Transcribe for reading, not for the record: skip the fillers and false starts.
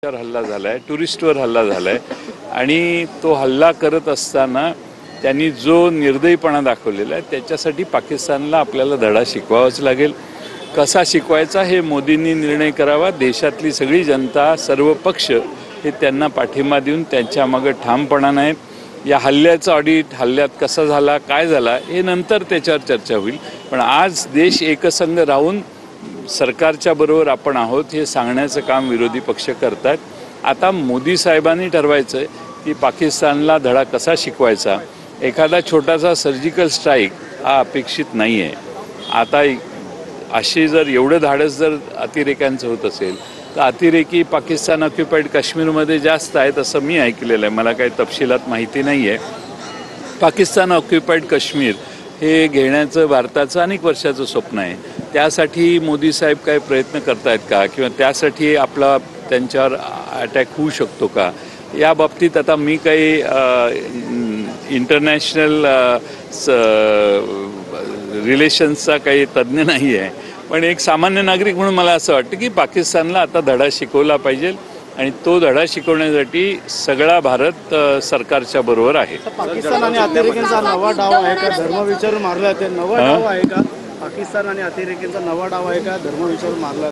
हल्ला झालाय, टुरिस्टवर हल्ला झालाय आणि तो हल्ला करत असताना त्यांनी जो निर्दयीपणा दाखवलेला आहे त्याच्यासाठी पाकिस्तानला आपल्याला धडा शिकवावाच लागेल. कसा शिकवायचा हे मोदींनी निर्णय करावा. देशातली सगळी जनता, सर्व पक्ष हे त्यांना पाठिंबा देऊन त्यांच्या मागे ठामपणाने आहेत. या हल्ल्याचं ऑडिट, हल्ल्यात कसा झाला, काय झाला हे नंतर त्याच्यावर चर्चा होईल. पण आज देश एकसंघ राहून सरकारच्या बरोबर आपण आहोत हे सांगण्याचं काम विरोधी पक्ष करतात. आता मोदी साहेबांनी ठरवायचं आहे की पाकिस्तानला धडा कसा शिकवायचा. एखादा छोटासा सर्जिकल स्ट्राईक हा अपेक्षित नाही आहे. आता अशी जर एवढं धाडस जर अतिरेक्यांचं होत असेल तर अतिरेकी पाकिस्तान ऑक्युपाईड काश्मीरमध्ये जास्त आहेत असं मी ऐकलेलं आहे. मला काही तपशिलात माहिती नाही आहे. पाकिस्तान ऑक्युपाईड काश्मीर हे घेण्याचं भारताचं अनेक वर्षाचं स्वप्न आहे. त्यासाठी मोदी साहेब काही प्रयत्न करतायत का, किंवा त्यासाठी आपला त्यांच्यावर अटॅक होऊ शकतो का, या बाबतीत आता मी काही इंटरनॅशनल रिलेशन्सचा काही तज्ज्ञ नाही आहे. पण एक सामान्य नागरिक म्हणून मला असं वाटतं की पाकिस्तानला आता धडा शिकवला पाहिजे आणि तो धडा शिकवण्यासाठी सगळा भारत सरकारच्या बरोबर आहे. पाकिस्तान आणि अतिरेक्यांचा नवा डाव आहे का, धर्म विचारून मारला ते नवा डाव आहे का? पाकिस्तान आणि अतिरेक्यांचा नवा डाव आहे का, धर्म विचारून मारला?